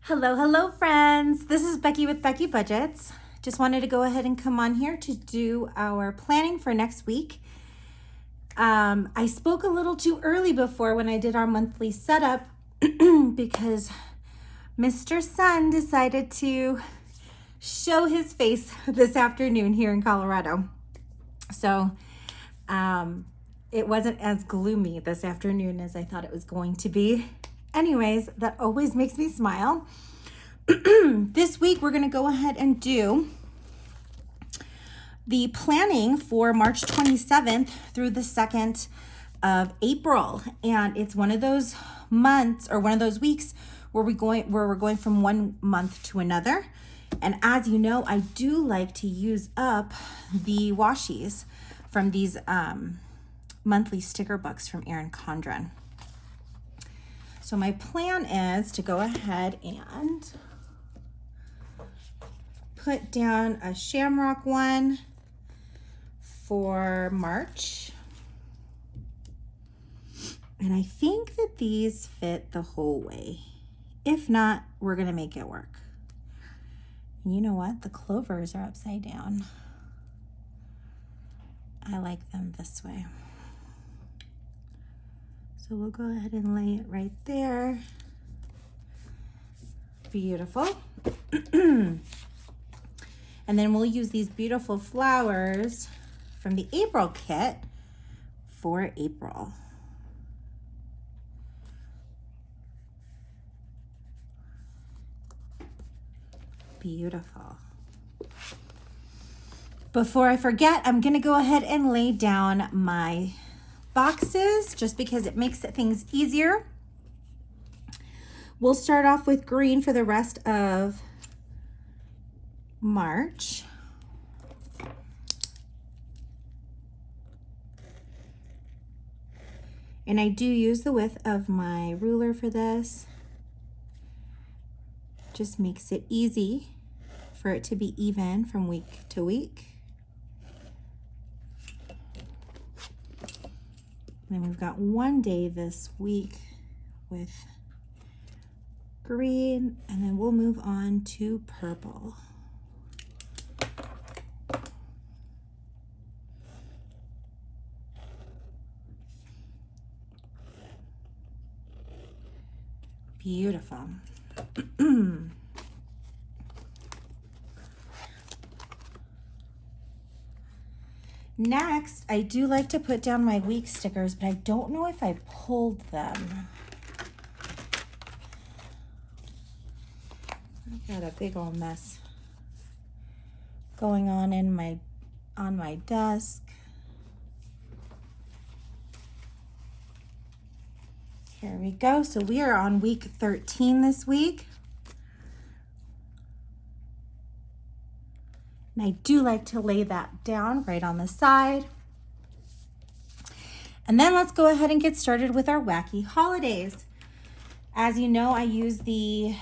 Hello, hello, friends. This is Becky with Becky Budgets. Just wanted to go ahead and come on here to do our planning for next week. I spoke a little too early before when I did our monthly setup because Mr. Sun decided to show his face this afternoon here in Colorado. So it wasn't as gloomy this afternoon as I thought it was going to be. Anyways, that always makes me smile. This week, we're going to go ahead and do the planning for March 27th through the 2nd of April. And it's one of those months or one of those weeks where we're going from one month to another. And as you know, I do like to use up the washies from these monthly sticker books from Erin Condren. So my plan is to go ahead and put down a shamrock one for March. And I think that these fit the whole way. If not, we're gonna make it work. And you know what? The clovers are upside down. I like them this way. So we'll go ahead and lay it right there. Beautiful. And then we'll use these beautiful flowers from the April kit for April. Beautiful. Before I forget, I'm gonna go ahead and lay down my boxes just because it makes things easier. We'll start off with green for the rest of March. And I do use the width of my ruler for this. Just makes it easy for it to be even from week to week. And then we've got one day this week with green, and then we'll move on to purple. Beautiful. Next, I do like to put down my week stickers, but I don't know if I pulled them. I've got a big old mess going on in on my desk. Here we go. So we are on week 13 this week. And I do like to lay that down right on the side. And then let's go ahead and get started with our wacky holidays. As you know, I use the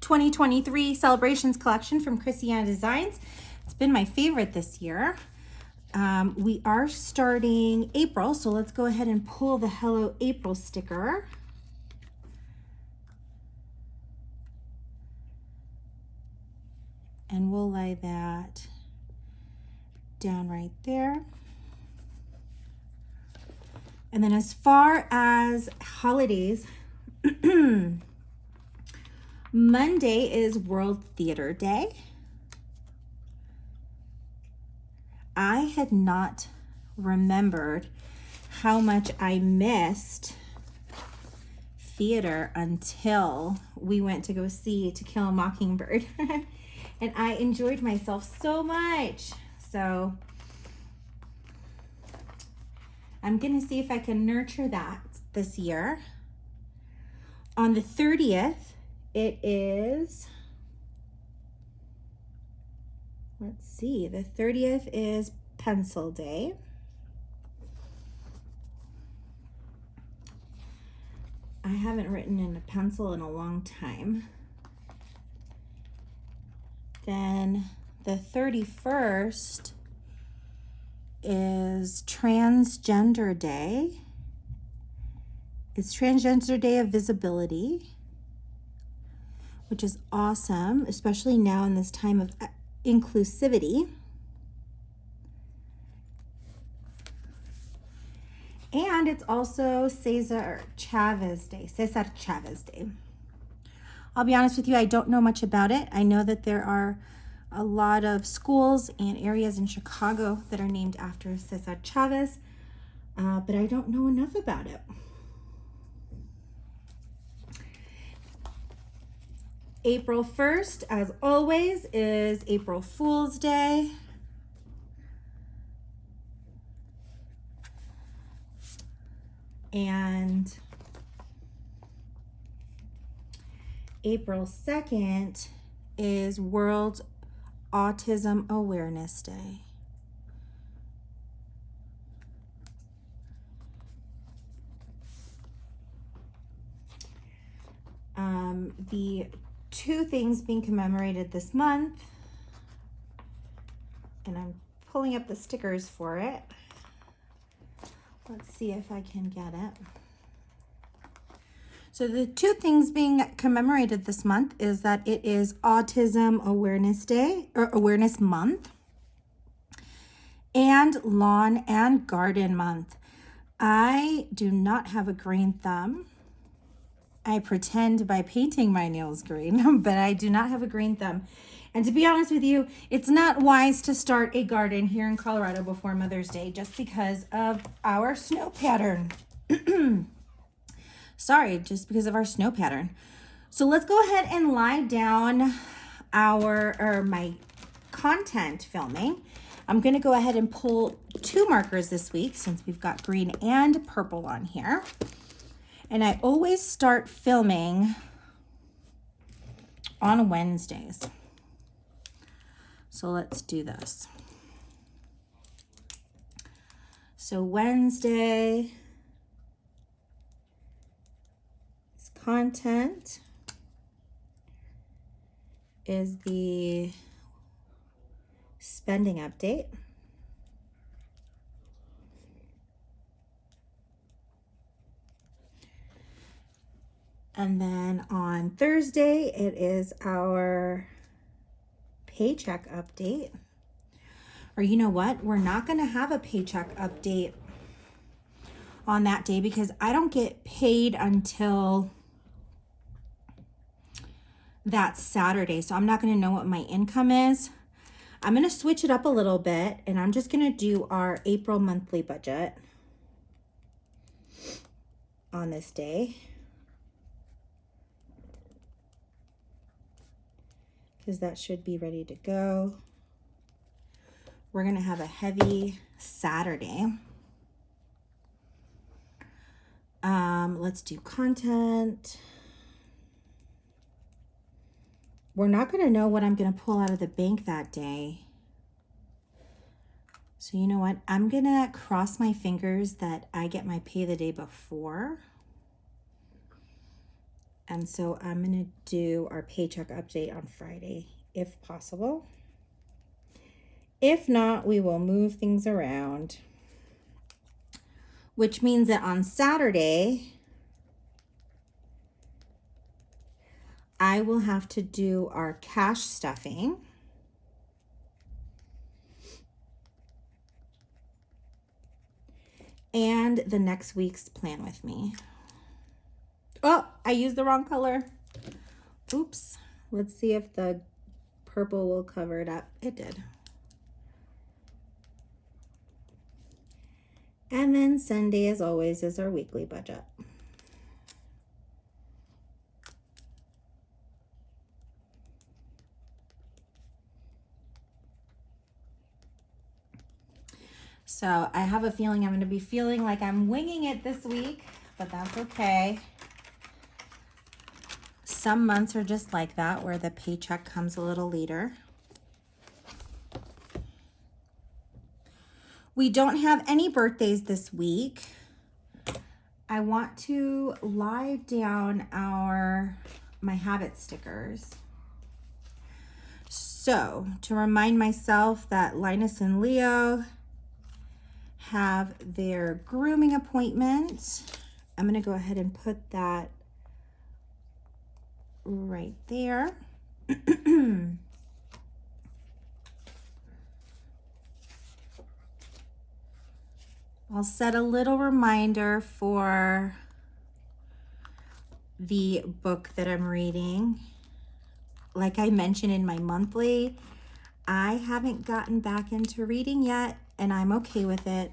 2023 Celebrations collection from Christiana Designs. It's been my favorite this year. We are starting April, so let's go ahead and pull the Hello April sticker. And we'll lay that down right there. And then as far as holidays, Monday is World Theater Day. I had not remembered how much I missed theater until we went to go see To Kill a Mockingbird. And I enjoyed myself so much. So I'm gonna see if I can nurture that this year. On the 30th, it is, let's see, the 30th is Pencil Day. I haven't written in a pencil in a long time. Then the 31st is Transgender Day. It's Transgender Day of Visibility, which is awesome, especially now in this time of inclusivity. And it's also Cesar Chavez Day. I'll be honest with you, I don't know much about it. I know that there are a lot of schools and areas in Chicago that are named after Cesar Chavez, but I don't know enough about it. April 1st, as always, is April Fool's Day. And April 2nd is World Autism Awareness Day. The two things being commemorated this month, and I'm pulling up the stickers for it. Let's see if I can get it. So the two things being commemorated this month is that it is Autism Awareness Day, or Awareness Month, and Lawn and Garden Month. I do not have a green thumb. I pretend by painting my nails green, but I do not have a green thumb. And to be honest with you, it's not wise to start a garden here in Colorado before Mother's Day just because of our snow pattern. Sorry, just because of our snow pattern. So let's go ahead and lie down my content filming. I'm going to go ahead and pull two markers this week since we've got green and purple on here. And I always start filming on Wednesdays. So let's do this. So Wednesday is content, is the spending update. And then on Thursday, it is our paycheck update. Or you know what? We're not going to have a paycheck update on that day because I don't get paid until that Saturday. So I'm not going to know what my income is. I'm going to switch it up a little bit and I'm just going to do our April monthly budget on this day. Because that should be ready to go. We're going to have a heavy Saturday. Let's do content. We're not going to know what I'm going to pull out of the bank that day. So you know what? I'm going to cross my fingers that I get my pay the day before. And so I'm going to do our paycheck update on Friday, if possible. If not, we will move things around. Which means that on Saturday, I will have to do our cash stuffing. And the next week's plan with me. Oh, I used the wrong color. Oops. Let's see if the purple will cover it up. It did. And then Sunday, as always, is our weekly budget. So I have a feeling I'm going to be feeling like I'm winging it this week, but that's okay. Some months are just like that, where the paycheck comes a little later. We don't have any birthdays this week. I want to lie down my habit stickers. So to remind myself that Linus and Leo have their grooming appointment I'm going to go ahead and put that right there. I'll set a little reminder for the book that I'm reading. Like I mentioned in my monthly, I haven't gotten back into reading yet, and I'm okay with it.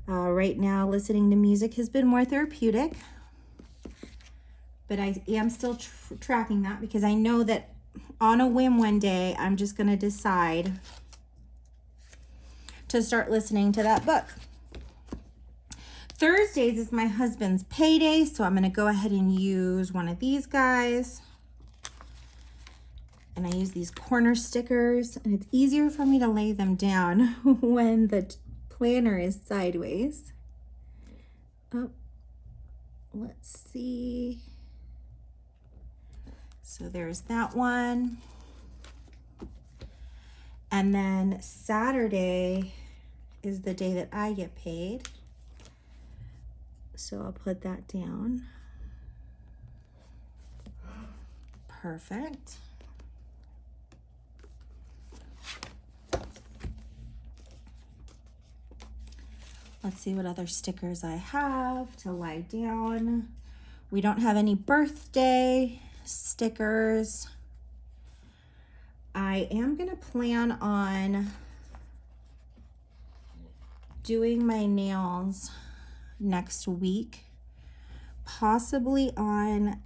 Right now, listening to music has been more therapeutic, but I am still tracking that because I know that on a whim one day, I'm just going to decide to start listening to that book. Thursdays is my husband's payday, so I'm going to go ahead and use one of these guys. And I use these corner stickers, and it's easier for me to lay them down when the planner is sideways. Oh, let's see. So there's that one. And then Saturday is the day that I get paid. So I'll put that down. Perfect. Let's see what other stickers I have to lie down. We don't have any birthday stickers. I am going to plan on doing my nails next week, possibly on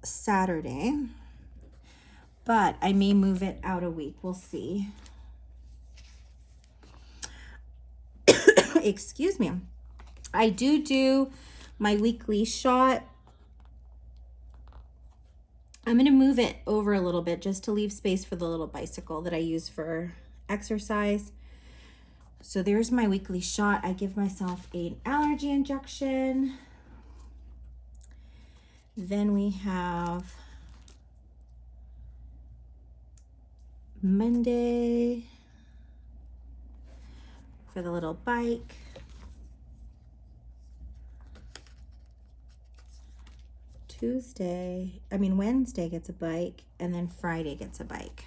Saturday, but I may move it out a week. We'll see. Excuse me. I do my weekly shot. I'm going to move it over a little bit just to leave space for the little bicycle that I use for exercise. So there's my weekly shot. I give myself an allergy injection. Then we have Monday for the little bike. Wednesday gets a bike, and then Friday gets a bike.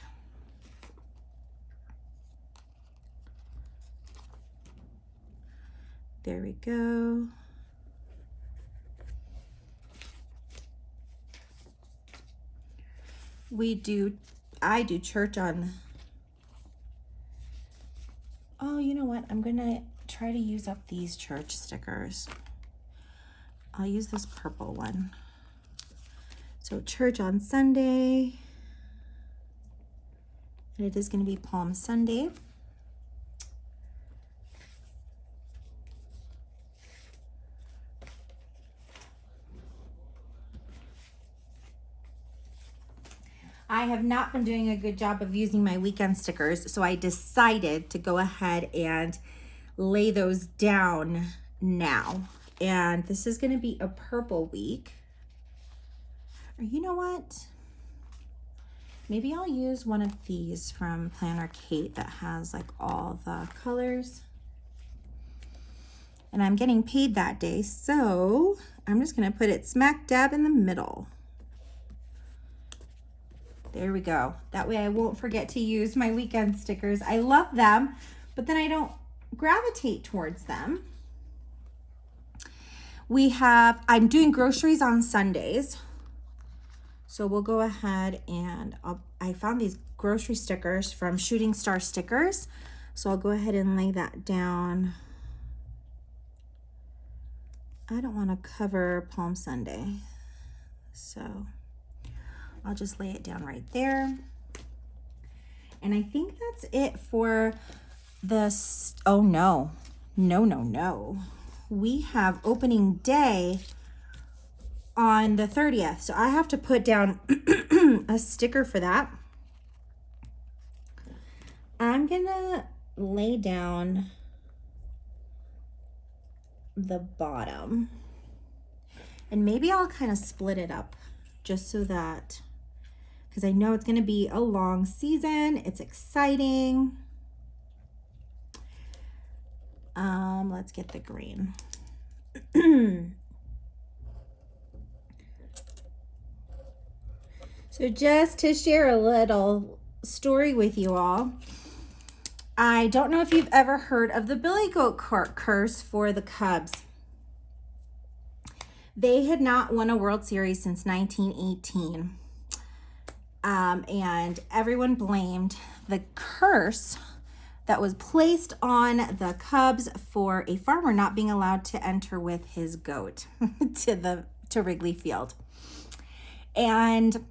There we go. I do church on, oh, you know what? I'm gonna try to use up these church stickers. I'll use this purple one. So church on Sunday, and it is gonna be Palm Sunday. I have not been doing a good job of using my weekend stickers, so I decided to go ahead and lay those down now. And this is going to be a purple week. Or you know what? Maybe I'll use one of these from Planner Kate that has like all the colors. And I'm getting paid that day, so I'm just going to put it smack dab in the middle. There we go. That way I won't forget to use my weekend stickers. I love them, but then I don't gravitate towards them. I'm doing groceries on Sundays. So we'll go ahead and I found these grocery stickers from Shooting Star Stickers. So I'll go ahead and lay that down. I don't want to cover Palm Sunday, so I'll just lay it down right there. And I think that's it for this. Oh no. We have opening day on the 30th. So I have to put down a sticker for that. I'm gonna lay down the bottom. And maybe I'll kind of split it up just so that, because I know it's going to be a long season. It's exciting. Let's get the green. So just to share a little story with you all, I don't know if you've ever heard of the Billy Goat curse for the Cubs. They had not won a World Series since 1918. And everyone blamed the curse that was placed on the Cubs for a farmer not being allowed to enter with his goat to Wrigley Field. And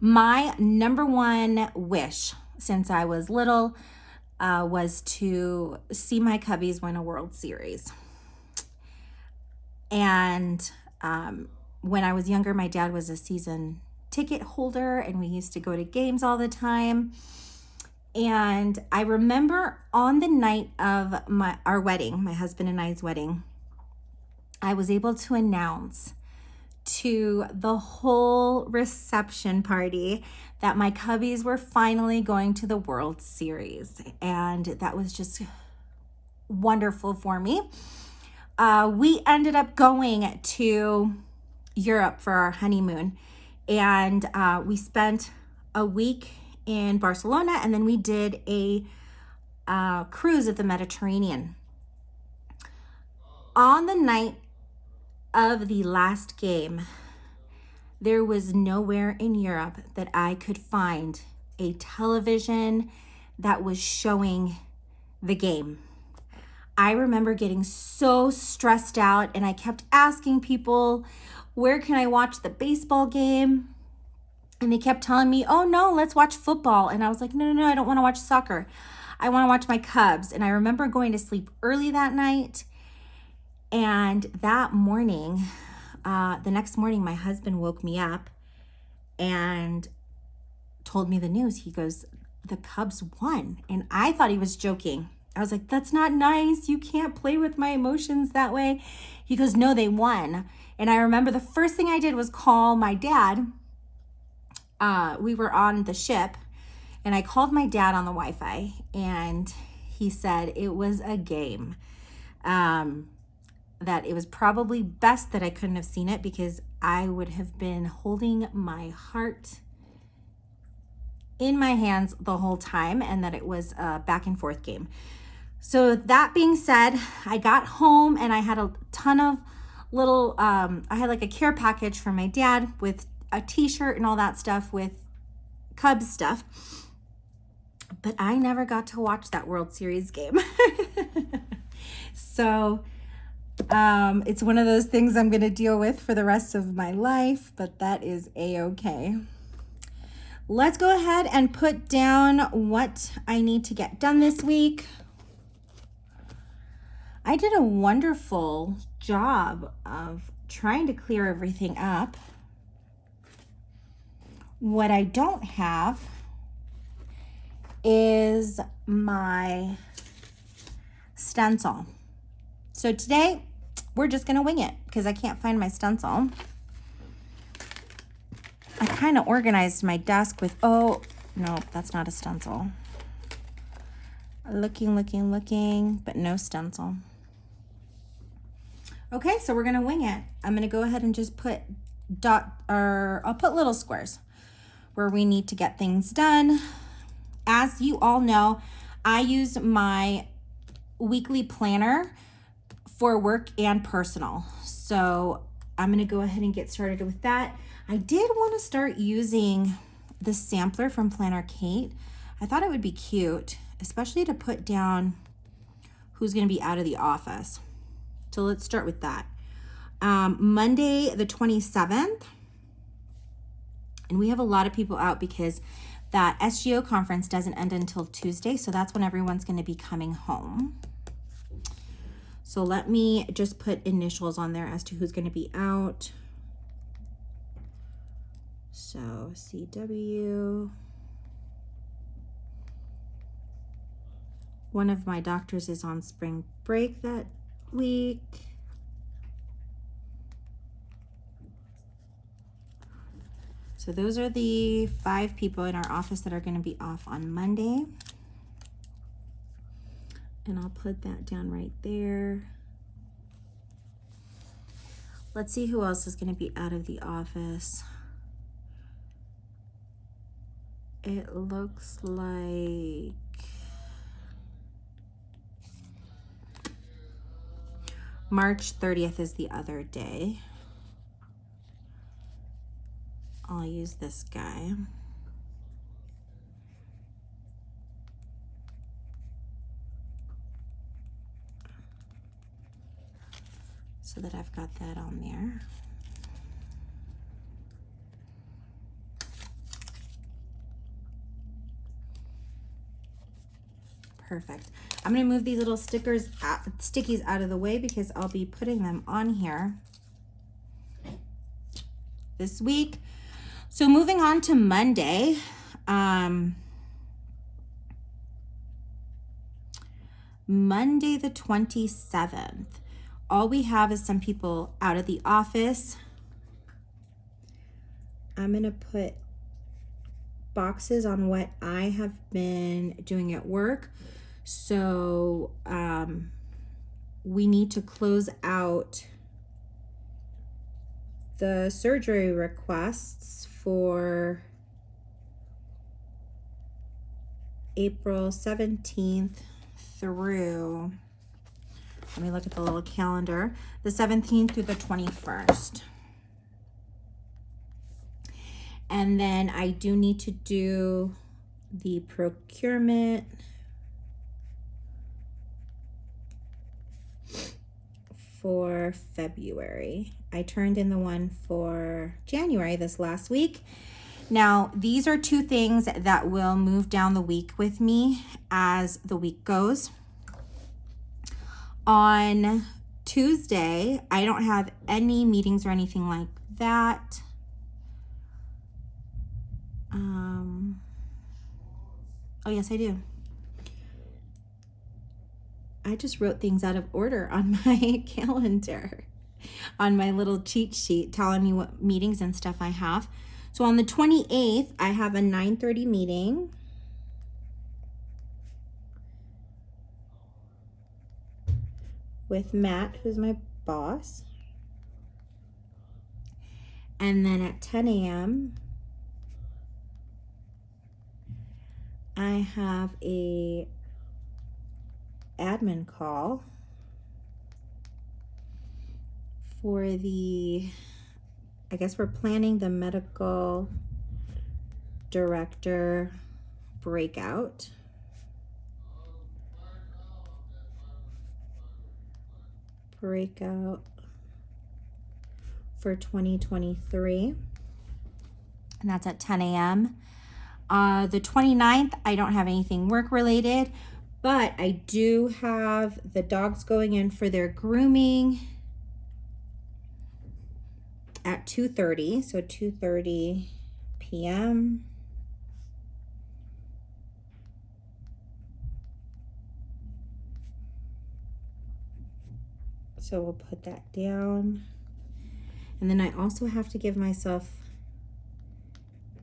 my number one wish since I was little was to see my Cubbies win a World Series. And when I was younger, my dad was a season ticket holder and we used to go to games all the time. And I remember on the night of our wedding, my husband and I's wedding, I was able to announce to the whole reception party that my Cubbies were finally going to the World Series. And that was just wonderful for me. We ended up going to Europe for our honeymoon, and we spent a week in Barcelona, and then we did a cruise of the Mediterranean. On the night of the last game, there was nowhere in Europe that I could find a television that was showing the game. I remember getting so stressed out, and I kept asking people, where can I watch the baseball game? And they kept telling me, oh no, let's watch football. And I was like, no, I don't want to watch soccer. I want to watch my Cubs. And I remember going to sleep early that night. And that morning, the next morning, my husband woke me up and told me the news. He goes, the Cubs won. And I thought he was joking. I was like, that's not nice. You can't play with my emotions that way. He goes, no, they won. And I remember the first thing I did was call my dad. We were on the ship, and I called my dad on the Wi-Fi, and he said it was a game. That it was probably best that I couldn't have seen it because I would have been holding my heart in my hands the whole time, and that it was a back and forth game. So that being said, I got home and I had a ton of little, I had like a care package for my dad with a t-shirt and all that stuff with Cubs stuff. But I never got to watch that World Series game. So it's one of those things I'm going to deal with for the rest of my life, but that is a-okay. Let's go ahead and put down what I need to get done this week. I did a wonderful job of trying to clear everything up. What I don't have is my stencil. So today we're just going to wing it because I can't find my stencil. I kind of organized my desk with, oh, no, that's not a stencil. Looking, but no stencil. Okay, so we're going to wing it. I'm going to go ahead and just put I'll put little squares where we need to get things done. As you all know, I use my weekly planner for work and personal. So I'm going to go ahead and get started with that. I did want to start using the sampler from Planner Kate. I thought it would be cute, especially to put down who's going to be out of the office. So let's start with that. Monday the 27th, and we have a lot of people out because that SGO conference doesn't end until Tuesday, so that's when everyone's going to be coming home. So let me just put initials on there as to who's going to be out. So CW. One of my doctors is on spring break that week. So those are the 5 people in our office that are going to be off on Monday. And I'll put that down right there. Let's see who else is going to be out of the office. it looks like March 30th is the other day. I'll use this guy. So that I've got that on there. Perfect. I'm going to move these little stickies out of the way because I'll be putting them on here this week. So moving on to Monday, Monday the 27th. All we have is some people out of the office. I'm going to put boxes on what I have been doing at work. So we need to close out the surgery requests for April 17th through, let me look at the little calendar, the 17th through the 21st. And then I do need to do the procurement for February. I turned in the one for January this last week. Now, these are two things that will move down the week with me as the week goes. On Tuesday, I don't have any meetings or anything like that. Oh, yes, I do. I just wrote things out of order on my calendar, on my little cheat sheet telling me what meetings and stuff I have. So on the 28th, I have a 9:30 meeting. With Matt, who's my boss. And then at 10 a.m., I have a admin call for the, I guess we're planning the medical director breakout. For 2023, and that's at 10 a.m. The 29th, I don't have anything work related, but I do have the dogs going in for their grooming at 2:30, so 2:30 p.m. So we'll put that down. And then I also have to give myself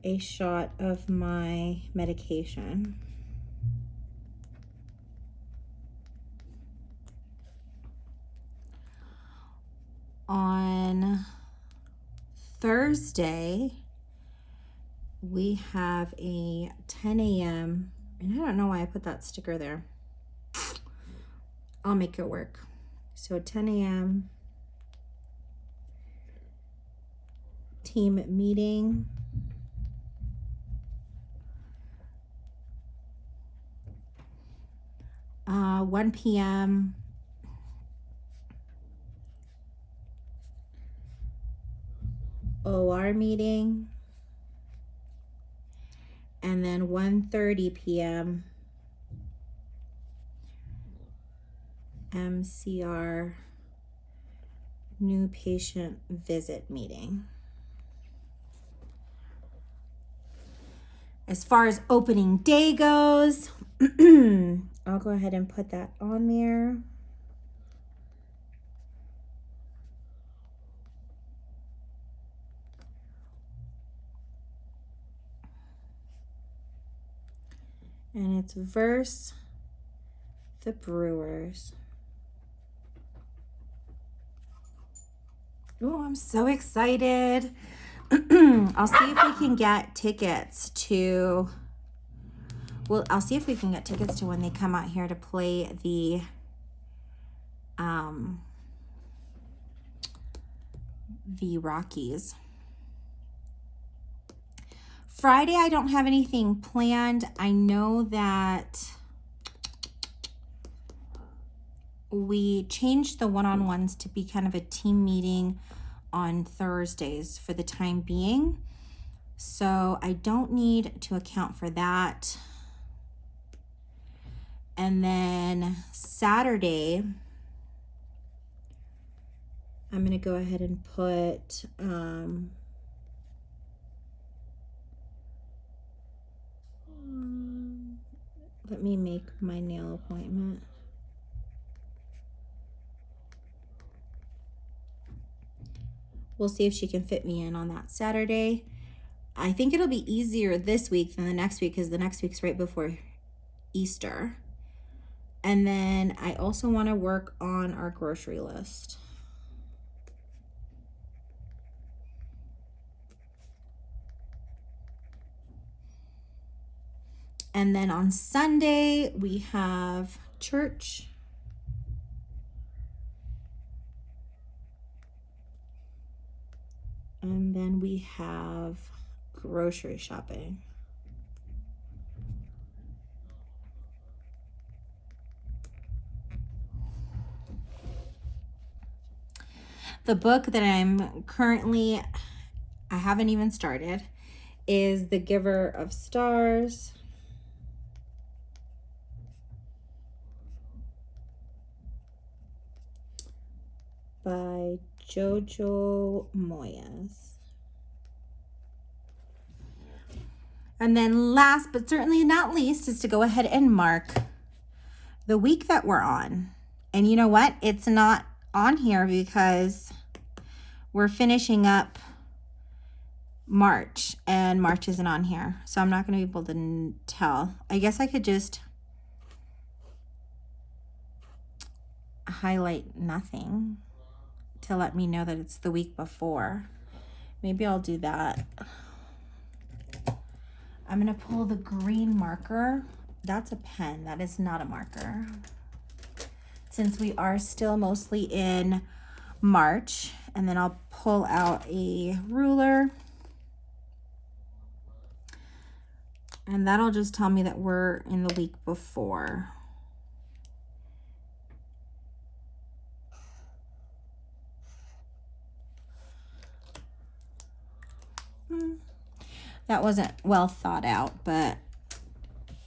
a shot of my medication. On Thursday, we have a 10 a.m. and I don't know why I put that sticker there. I'll make it work. So 10 a.m. team meeting. Uh, 1 p.m. OR meeting. And then 1:30 p.m. MCR new patient visit meeting. As far as opening day goes, I'll go ahead and put that on there. And it's versus the Brewers. Oh, I'm so excited. I'll see if we can get tickets to I'll see if we can get tickets to when they come out here to play the Rockies. Friday, I don't have anything planned. I know that we changed the one-on-ones to be kind of a team meeting on Thursdays for the time being. So I don't need to account for that. And then Saturday, I'm going to go ahead and put let me make my nail appointment. We'll see if she can fit me in on that Saturday. I think it'll be easier this week than the next week because the next week's right before Easter. And then I also want to work on our grocery list. And then on Sunday, we have church. And then we have grocery shopping. The book that I haven't even started, is The Giver of Stars. By Jojo Moyes. And then last but certainly not least is to go ahead and mark the week that we're on. And you know what? It's not on here because we're finishing up March and March isn't on here. So I'm not going to be able to tell. I guess I could just highlight nothing to let me know that it's the week before. Maybe I'll do that. I'm gonna pull the green marker. That's a pen, that is not a marker. Since we are still mostly in March, and then I'll pull out a ruler. And that'll just tell me that we're in the week before. That wasn't well thought out, but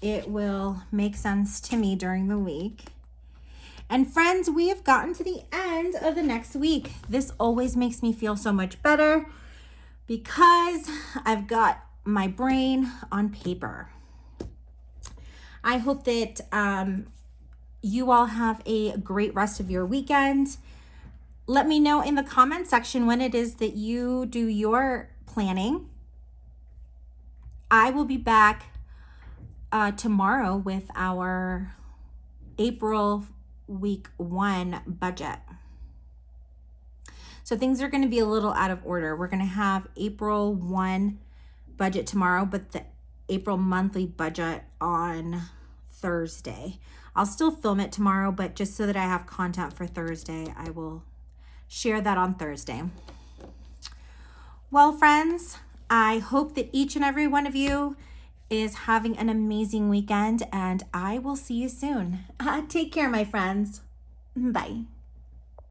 it will make sense to me during the week. And friends, we have gotten to the end of the next week. This always makes me feel so much better because I've got my brain on paper. I hope that you all have a great rest of your weekend. Let me know in the comment section when it is that you do your planning. I will be back tomorrow with our April week 1 budget. So things are going to be a little out of order. We're going to have April 1 budget tomorrow, but the April monthly budget on Thursday. I'll still film it tomorrow, but just so that I have content for Thursday, I will share that on Thursday. Well, friends, I hope that each and every one of you is having an amazing weekend, and I will see you soon. Take care, my friends. Bye.